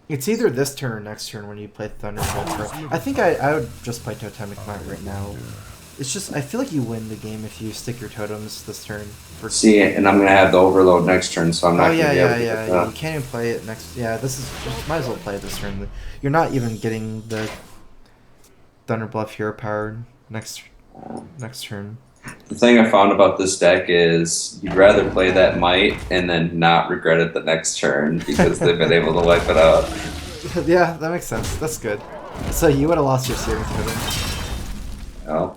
It's either this turn or next turn when you play Thunderbolt. I think I would just play Totemic Might right now. It's just I feel like you win the game if you stick your totems this turn. See, and I'm gonna have the overload next turn, so I'm not gonna be able to get that. You can't even play it next. Yeah, this is just, might as well play it this turn. You're not even getting the Thunder Bluff Hero Power next turn. The thing I found about this deck is you'd rather play that might and then not regret it the next turn because they've been able to wipe it out. Yeah, that makes sense. That's good. So you would have lost your Searing Totem. Oh.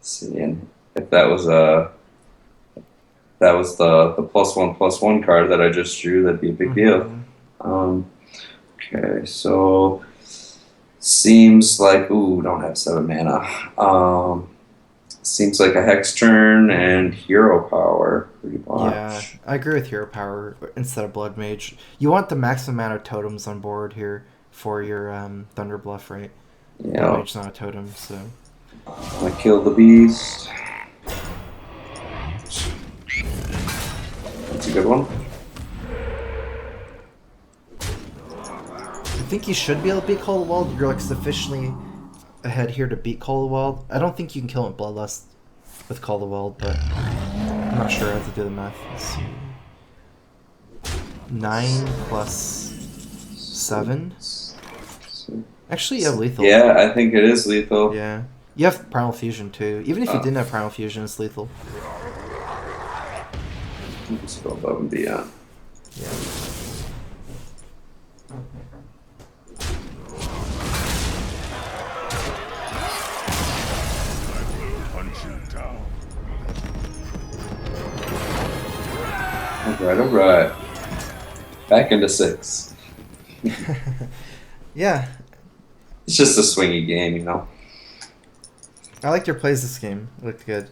See, and if that was the +1/+1 card that I just drew, that'd be a big deal. Okay, so seems like don't have 7 mana. Seems like a Hex turn and Hero Power pretty much. Yeah, I agree with Hero Power instead of Blood Mage. You want the maximum amount of totems on board here for your Thunder Bluff, right? Yeah. Blood Mage's not a totem, so. I kill the beast. That's a good one. I think you should be able to beat Call of the Wild. You're like sufficiently ahead here to beat Call of the Wild. I don't think you can kill it Bloodlust with Call of the Wild, but I'm not sure. I have to do the math. Let's see. 9 plus 7? Actually, you have lethal. Yeah, I think it is lethal. Yeah. You have Primal Fusion too. Even if you didn't have Primal Fusion, it's lethal. Let's go above and beyond. Yeah. Alright. Back into 6. Yeah. It's just a swingy game, you know. I liked your plays this game. It looked good.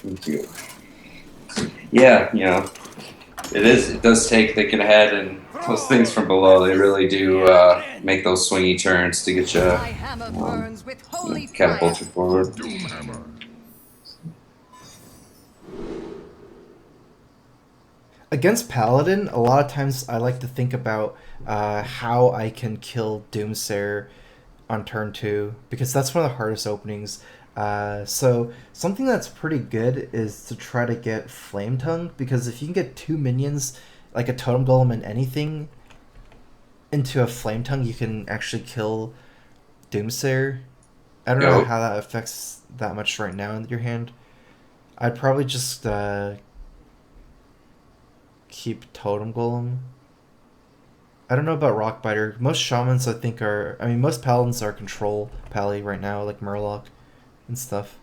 Thank you. Yeah, it does take thinking ahead, and those things from below, they really do make those swingy turns to get you catapult you forward. Against Paladin, a lot of times I like to think about how I can kill Doomsayer on turn 2, because that's one of the hardest openings. So something that's pretty good is to try to get Flame Tongue, because if you can get 2 minions, like a Totem Golem and anything, into a Flame Tongue, you can actually kill Doomsayer. I don't know how that affects that much right now in your hand. I'd probably just keep Totem Golem. I don't know about Rockbiter. Most Shamans, I think, most Paladins are control Pally right now, like Murloc and stuff.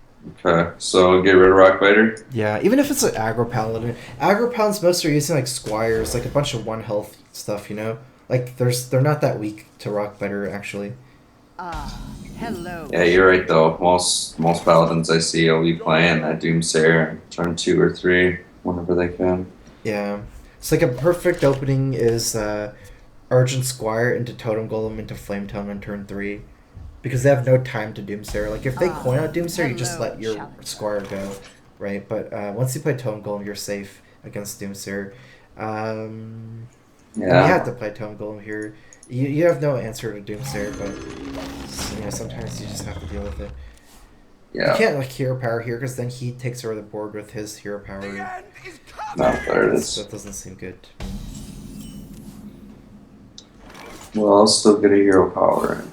Okay, so get rid of Rockbiter? Yeah, even if it's an Aggro Paladin. Aggro Paladins most are using, like, Squires, like a bunch of 1 health stuff, you know? Like, they're not that weak to Rockbiter, actually. Hello. Yeah, you're right, though. Most Paladins I see will be playing that Doomsayer turn 2 or 3, whenever they can. Yeah. It's like a perfect opening is Argent Squire into Totem Golem into Flame Tongue on turn 3. Because they have no time to Doomsayer. Like, if they coin out Doomsayer, you just let your Squire go, right? But once you play Totem Golem, you're safe against Doomsayer. And you have to play Totem Golem here. You have no answer to Doomsayer, but sometimes you just have to deal with it. Yeah. You can't like hero power here because then he takes over the board with his hero power. No, there it is. That doesn't seem good to me. Well, I'll still get a hero power.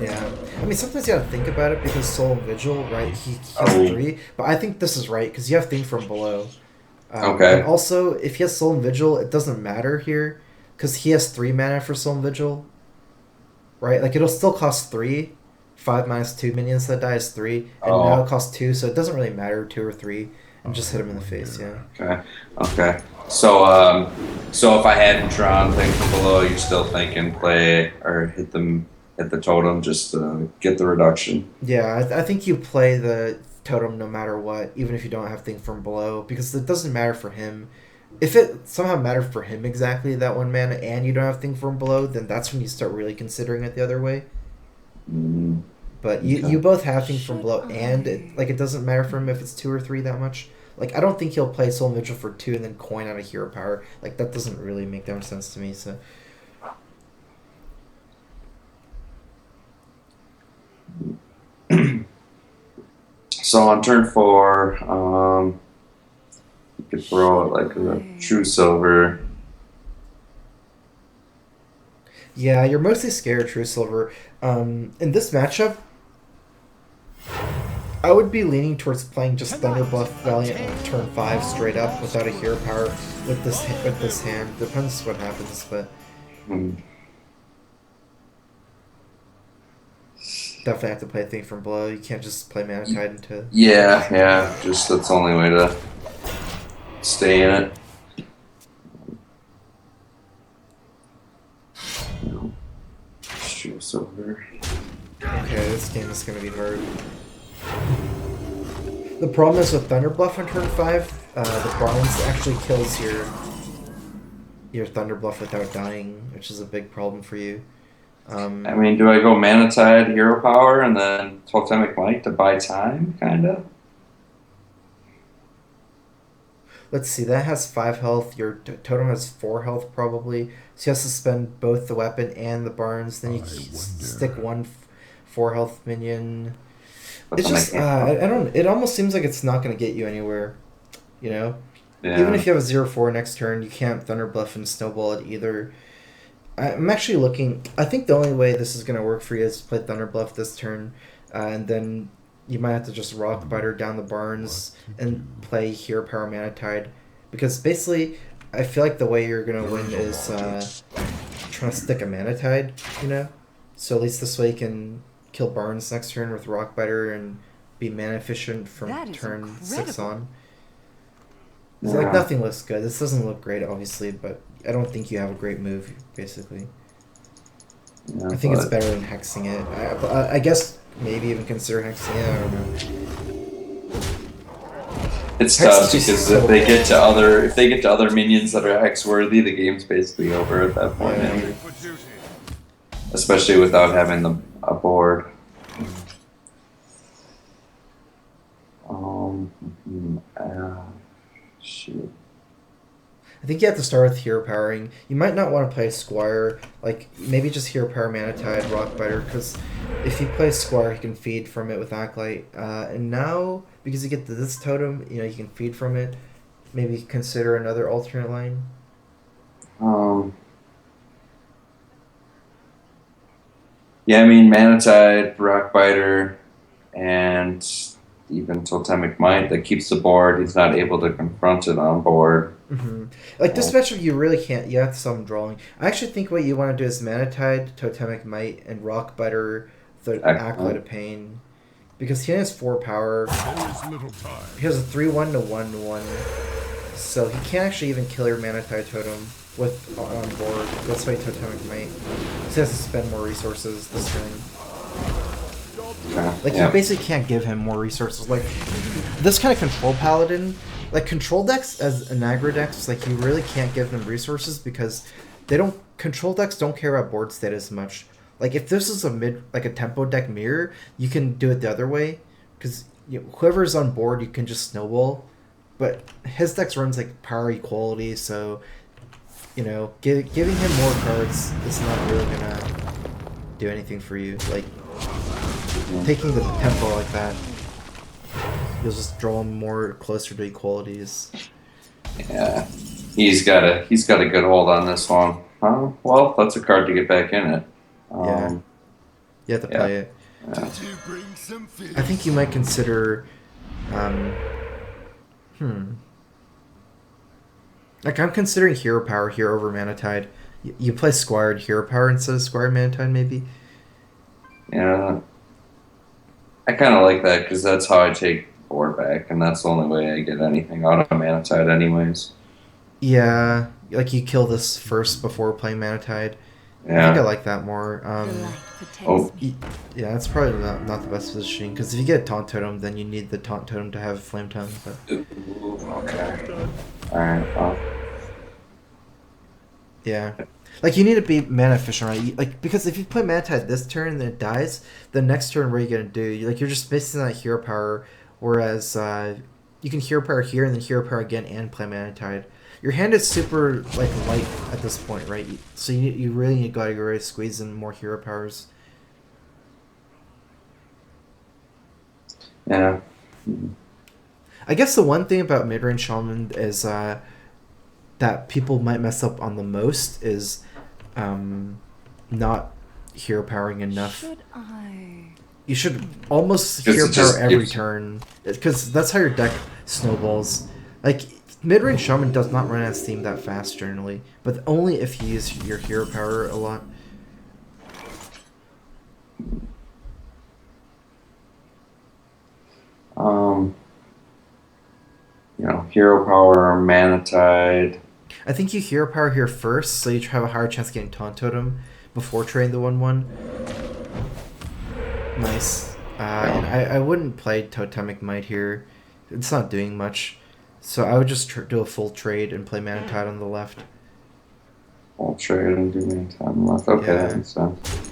Yeah, I mean sometimes you gotta think about it because Soul and Vigil, right? He has 3, but I think this is right because you have Thing from below. Okay. And also, if he has Soul and Vigil, it doesn't matter here because he has 3 mana for Soul and Vigil, right? Like it'll still cost 3. 5 minus 2 minions that die is 3, and now it costs 2, so it doesn't really matter 2 or 3, and just hit him in the face. Yeah. Okay. So if I hadn't drawn Thing from below, you're still thinking play or hit the totem just to get the reduction. Yeah, I think you play the totem no matter what, even if you don't have Thing from below, because it doesn't matter for him. If it somehow mattered for him exactly that 1 mana and you don't have Thing from below, then that's when you start really considering it the other way. But you both have Thing from below, and it doesn't matter for him if it's 2 or 3 that much. Like, I don't think he'll play Soul Vigil for 2 and then coin out a hero power. Like, that doesn't really make that much sense to me, so... So on turn 4, you could throw it like a True Silver. Yeah, you're mostly scared of True Silver. In this matchup, I would be leaning towards playing just Thunderbluff Valiant on turn 5 straight up without a hero power with this hand. Depends what happens, but definitely have to play Thing from below. You can't just play Mana Tide into... Yeah, just that's the only way to stay in it. True Silver. Okay, this game is going to be hard. The problem is with Thunderbluff on turn 5, the Barnes actually kills your Thunderbluff without dying, which is a big problem for you. I mean, do I go Mana Tide, Hero Power, and then Totemic Might to buy time, kinda? Let's see, that has 5 health, your totem has 4 health probably, so you have to spend both the weapon and the Barnes, then you stick 1 4 health minion. It's just, I don't, it almost seems like it's not going to get you anywhere, you know? Yeah. Even if you have a 0-4 next turn, you can't Thunderbluff and Snowball it either. I'm actually looking, I think the only way this is going to work for you is to play Thunderbluff this turn, and then you might have to just Rock Biter down the Barnes and play Hero Power Mana Tide. Because basically, I feel like the way you're going to win is trying to stick a Mana Tide, you know? So at least this way you can kill Barnes next turn with Rock Biter and be mana efficient from turn 6 on. It's like nothing looks good. This doesn't look great, obviously, but I don't think you have a great move, basically. Yeah, I think it's better than hexing it. I guess maybe even consider hexing it. I don't know. It's tough because if they get to other minions that are hex worthy, the game's basically over at that point. Yeah. Especially without having a board. Shoot. I think you have to start with hero powering. You might not want to play Squire. Like, maybe just hero power Mana Tide, Rock Biter, because if you play Squire, you can feed from it with Acolyte. And now, because you get this totem, you know, you can feed from it. Maybe consider another alternate line. Yeah, I mean, Mana Tide, Rock Biter, and even Totemic Might that keeps the board. He's not able to confront it on board. Mm-hmm. Like this matchup, you really can't. You have some drawing. I actually think what you want to do is Mana Tide, Totemic Might, and Rock Biter, the Acolyte of Pain, because he has 4 power. He has a 3/1 to 1/1, so he can't actually even kill your Mana Tide totem with on board. That's why Totemic Might. So he has to spend more resources this turn. Like, you basically can't give him more resources. Like, this kind of control paladin, like, control decks as an aggro decks, like, you really can't give them resources because control decks don't care about board state as much. Like, if this is a tempo deck mirror, you can do it the other way, because whoever's on board, you can just snowball. But his decks runs, like, power equality, so you know, giving him more cards is not really gonna do anything for you. Like, taking the tempo like that, you'll just draw him more closer to equalities. Yeah, he's got a good hold on this one. Well, that's a card to get back in it. Yeah, you have to play it. Yeah. I think you might consider, like I'm considering Hero Power here over Mana Tide. You play Squired Hero Power instead of Squired Mana Tide, maybe. Yeah, I kind of like that because that's how I take board back, and that's the only way I get anything out of Mana Tide, anyways. Yeah, like you kill this first before playing Mana Tide. Yeah. I think I like that more. Oh. Yeah, that's probably not the best positioning, because if you get Taunt Totem, then you need the Taunt Totem to have Flame Tongue. But... Ooh, okay. Alright, well. Yeah. Like, you need to be mana efficient, right? Like, because if you play Mana Tide this turn and then it dies, the next turn, what are you going to do? You're just missing that Hero Power, whereas you can Hero Power here and then Hero Power again and play Mana Tide. Your hand is super, like, light at this point, right? So you really got to go ready to squeeze in more Hero Powers. Yeah. I guess the one thing about Midrange Shaman is that people might mess up on the most is not hero powering enough. You should almost hero power every turn, because that's how your deck snowballs. Like, Midrange Shaman does not run out of steam that fast generally, but only if you use your hero power a lot. You know, hero power, Mana Tide. I think you hero power here first, so you have a higher chance of getting Taunt Totem before trading the 1/1. Nice. And I wouldn't play Totemic Might here. It's not doing much. So I would just do a full trade and play Mana Tide on the left. Full trade and do Mana Tide on the left. Okay, Yeah. that makes sense.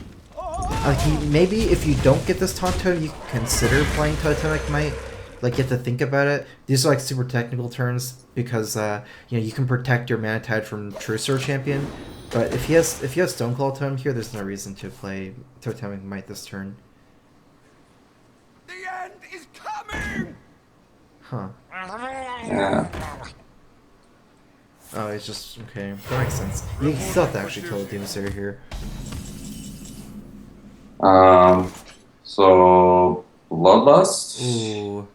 Maybe if you don't get this Taunt Totem, you can consider playing Totemic Might. Like, you have to think about it. These are like super technical turns because you can protect your Mana Tide from True Sword Champion. But if he has Stoneclaw Totem here, there's no reason to play Totemic Might this turn. The end is coming. Huh. Yeah. Oh, it's just okay. That makes sense. You still have to actually kill the Doomsayer here. So Bloodlust? Ooh.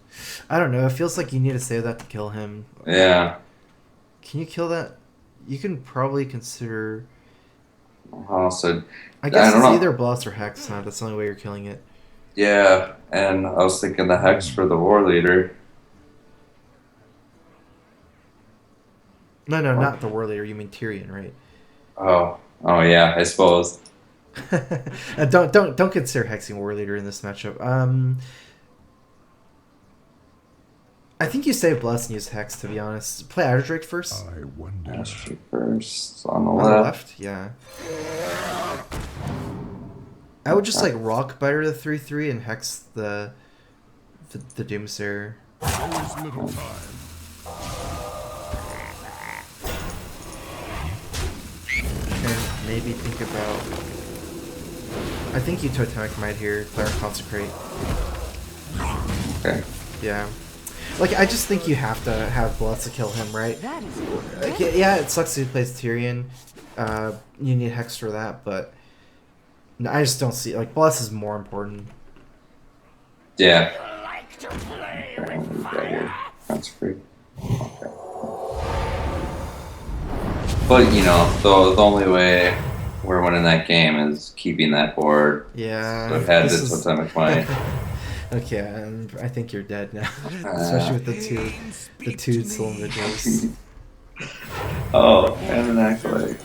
I don't know. It feels like you need to save that to kill him. Yeah. Can you kill that? You can probably consider... So, I guess don't it's know. either Blast or Hex, huh? That's the only way you're killing it. Yeah, and I was thinking the Hex for the War Leader. No, not the War Leader. You mean Tyrion, right? Oh yeah, I suppose. Don't consider hexing War Leader in this matchup. I think you save Bless and use Hex, to be honest. Play Outer Drake first. I wonder. Astro first on the On left. the left, yeah. I would just like Rock Biter the 3/3 and Hex the Doomsayer. There's little time. And maybe think about... I think you Totemic Might here, Clara Consecrate. Okay. Yeah. Like, I just think you have to have Bless to kill him, right? Like, yeah, it sucks if he plays Tyrion. You need Hex for that, but... No, I just don't see... Like, Bless is more important. Yeah. That's free. Okay. But the only way we're winning that game is keeping that board. Yeah. So it had this the is- Totemic Might. Okay, and I think you're dead now. Especially with the two Soul Vigils. Oh, and an Acolyte.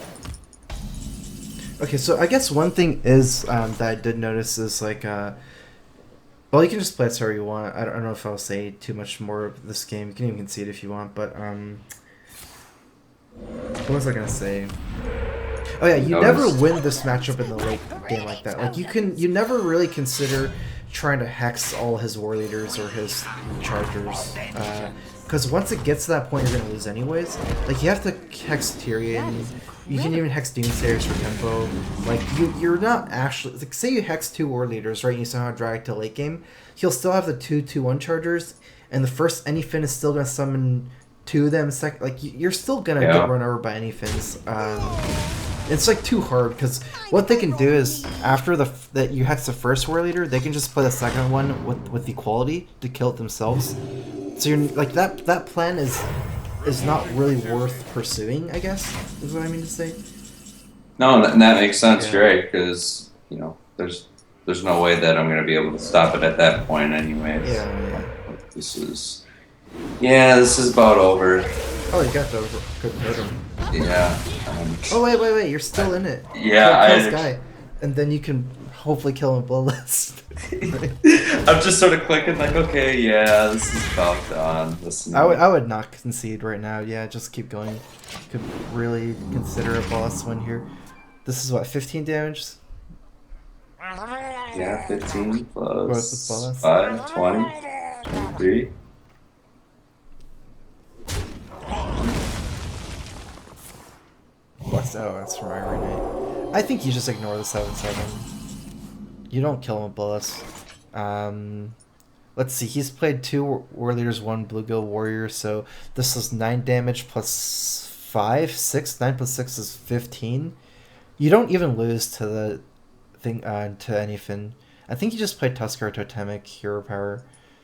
Okay, so I guess one thing is that I did notice is like, well, you can just play it however you want. I don't know if I'll say too much more of this game. You can even concede if you want, but what was I gonna say? Oh yeah, you never win this matchup in the late game like that. Like you never really consider trying to hex all his war leaders or his chargers. because once it gets to that point, you're gonna lose anyways. Like you have to hex Tyrion. You can even hex Doomsayers for tempo. Like you're not actually like say you hex 2 War Leaders, right? And you somehow drag to late game. He'll still have the 2/2/1 chargers, and the first Anyfin is still gonna summon 2 of them. Second, like you're still gonna get run over by Anyfins. It's like too hard because what they can do is after that you hex the first War Leader, they can just play the second one with equality to kill it themselves. So you're like that plan is not really worth pursuing, I guess, is what I mean to say. No, that makes sense. You're right, because there's no way that I'm gonna be able to stop it at that point, anyways. Yeah. This is about over. Oh, you got the good totem. Yeah. Oh wait, you're still in it. Yeah, kill this guy, and then you can hopefully kill him with bloodlust. I'm just sort of clicking like, okay, yeah, this is about done. I would not concede right now. Yeah, just keep going. Could really consider a boss win here. This is what 15 damage. Yeah, 15 plus 5, 20, 23. That's from Iron Knight. I think you just ignore the 7/7. You don't kill him with bullets. Let's see. He's played 2 War Leaders, 1 Bluegill Warrior. So this is 9 damage plus 5, 6. 9 plus 6 is 15. You don't even lose to the thing to Anyfin. I think you just played Tuskar Totemic Hero Power.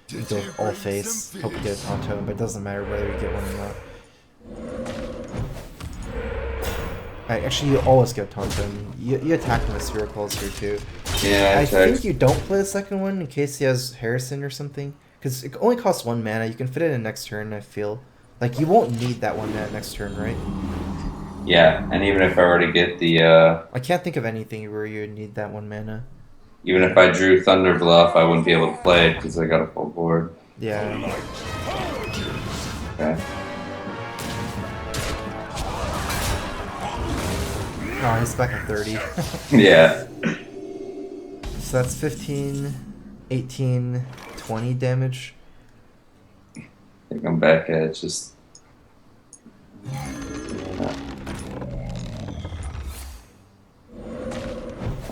You go all face. Hope you get a Tonto, but it doesn't matter whether you get one or not. Actually, you always get Taunton. You attack him with Spirit Calls here too. Yeah, I think you don't play the second one in case he has Harrison or something. Because it only costs 1 mana. You can fit it in next turn, I feel. Like, you won't need that 1 mana next turn, right? Yeah, and even if I were to get the... I can't think of anything where you would need that 1 mana. Even if I drew Thunder Bluff, I wouldn't be able to play it because I got a full board. Yeah. Okay. Oh, he's back at 30. Yeah. So that's 15, 18, 20 damage. I think I'm back at just...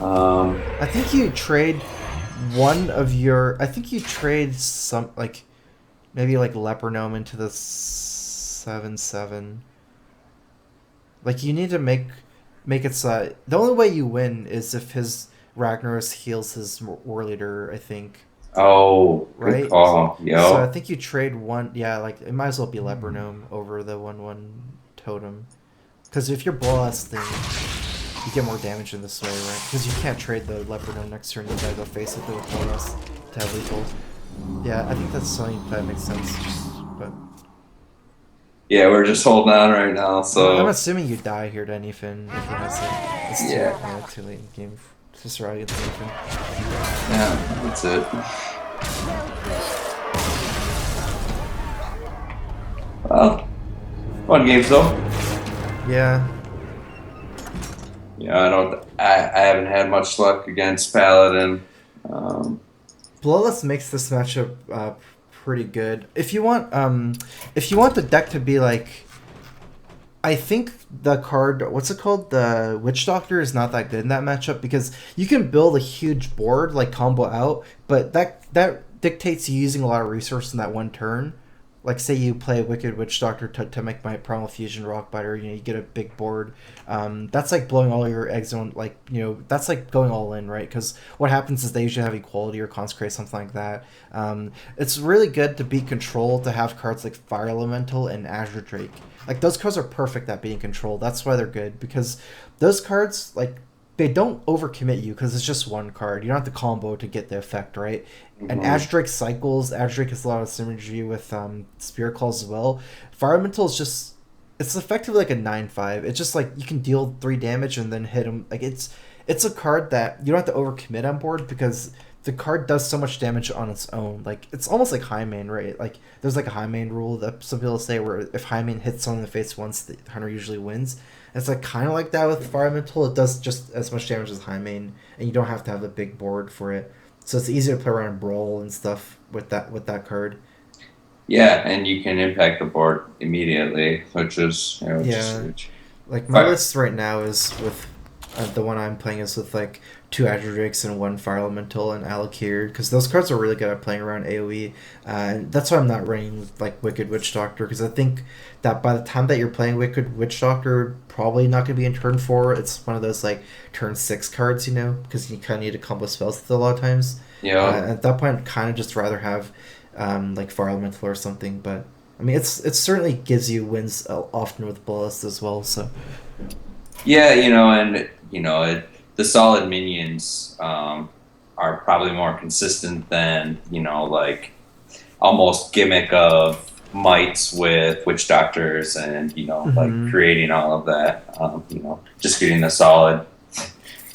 I think you trade one of your... I think you trade some, like, maybe like Leper Gnome into the 7/7. Like, you need to make it so... The only way you win is if his Ragnaros heals his War Leader, I think. Oh, right? good call. Yo. So I think you trade one... Yeah, like, it might as well be Leper Gnome over the 1/1 Totem. Because if you're Bloodlust, then you get more damage in this way, right? Because you can't trade the Leper Gnome next turn. You gotta go face it with Bloodlust to have lethal. Yeah, I think that's something that makes sense. But yeah, we're just holding on right now, so... I'm assuming you die here to Anyfin if he has it. It's too late in the game to surround against Anyfin. Yeah, that's it. Well, fun games though. Yeah. Yeah, I haven't had much luck against Paladin. Bloodlust makes this matchup pretty good. If you want the deck to be like, I think the card, what's it called? The Witch Doctor is not that good in that matchup because you can build a huge board, like combo out, but that dictates you using a lot of resources in that one turn. Like, say you play Wicked Witch Doctor to make my Primal Fusion Rockbiter, you get a big board. That's like blowing all your eggs on, like, that's like going all in, right? Because what happens is they usually have Equality or Consecrate, something like that. It's really good to beat Control, to have cards like Fire Elemental and Azure Drake. Like, those cards are perfect at beating Control. That's why they're good, because those cards, like, they don't overcommit you because it's just one card. You don't have to combo to get the effect, right? Mm-hmm. And Azure Drake cycles. Azure Drake has a lot of synergy with Spirit Calls as well. Fire Elemental is just... It's effectively like a 9/5. It's just like you can deal 3 damage and then hit him. Like, it's a card that you don't have to overcommit on board because the card does so much damage on its own. Like, it's almost like High Main, right? Like, there's like a High Main rule that some people say where if High Main hits someone in the face once, the hunter usually wins. It's like kind of like that with Fire Elemental. It does just as much damage as High Main, and you don't have to have a big board for it. So it's easier to play around Brawl and stuff with that card. Yeah, and you can impact the board immediately, which is Yeah. huge. Like my Right. list right now is with the one I'm playing is with like 2 Drakes and 1 Fire Elemental and Alakir, because those cards are really good at playing around AoE. And that's why I'm not running like Wicked Witch Doctor, because I think that by the time that you're playing Wicked Witch Doctor, probably not going to be in turn 4. It's one of those like turn 6 cards, you know, because you kind of need to combo spells with it a lot of times. Yeah. At that point, I'd kind of just rather have like Fire Elemental or something, but I mean, it certainly gives you wins often with Bloodlust as well. So Yeah, and the solid minions are probably more consistent than like almost gimmick of mites with witch doctors and like creating all of that. Just getting the solid,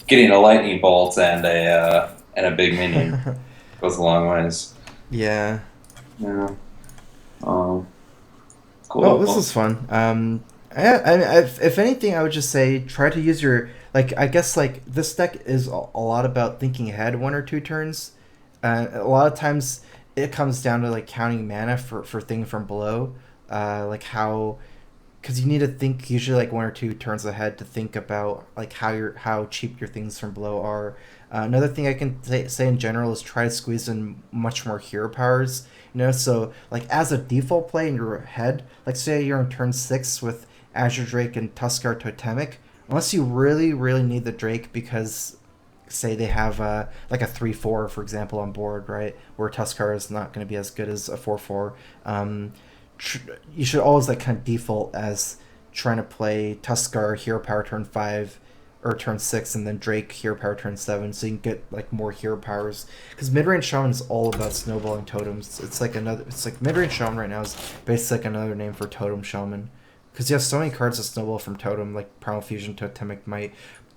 getting a lightning bolt and a big minion goes a long ways. yeah. Yeah. Cool. Oh, this was fun. If anything, I would just say try to use your like. I guess like this deck is a lot about thinking ahead 1 or 2 turns. A lot of times it comes down to like counting mana for things from below. Like how, because you need to think usually like 1 or 2 turns ahead to think about like how cheap your things from below are. Another thing I can say in general is try to squeeze in much more hero powers. So like as a default play in your head, like say you're on turn 6 with Azure Drake and Tuskar Totemic, unless you really really need the Drake because say they have like a 3/4 for example on board, right, where Tuskar is not going to be as good as a 4/4. You should always like kind of default as trying to play Tuskar hero power turn 5 or turn 6 and then Drake hero power turn 7, so you can get like more hero powers, because midrange shaman is all about snowballing totems. It's like midrange shaman right now is basically like another name for totem shaman, because you have so many cards that snowball from totem, like Primal Fusion, Totemic Might,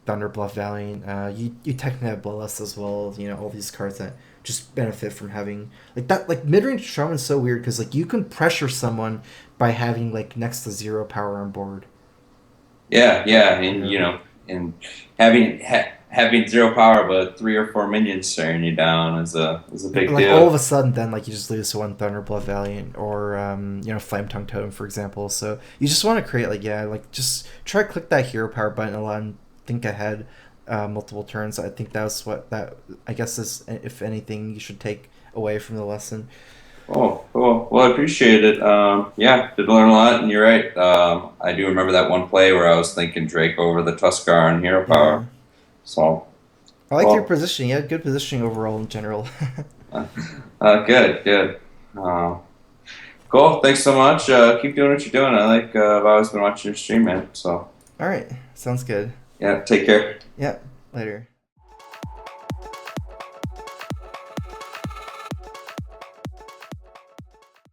Thunder Bluff Valiant. You technically have Bloodlust as well. All these cards that just benefit from having like that. Like midrange shaman is so weird because like you can pressure someone by having like next to 0 power on board. Yeah, and and having 0 power but 3 or 4 minions staring you down is a big Like deal. all of a sudden, then like you just lose to 1 Thunder Bluff Valiant or Flame Tongue Totem for example. So you just want to create just try to click that hero power button a lot and think ahead multiple turns. I think that's what that I guess is, if anything, you should take away from the lesson. Oh, cool. Well, I appreciate it. Yeah, did learn a lot, and you're right. I do remember that one play where I was thinking Drake over the Tuskar and hero power. Yeah. So, I like your positioning. You had good positioning overall in general. good. Cool. Thanks so much. Keep doing what you're doing. I've always been watching your stream, man. So, All right. Sounds good. yeah, take care. Yeah. Later.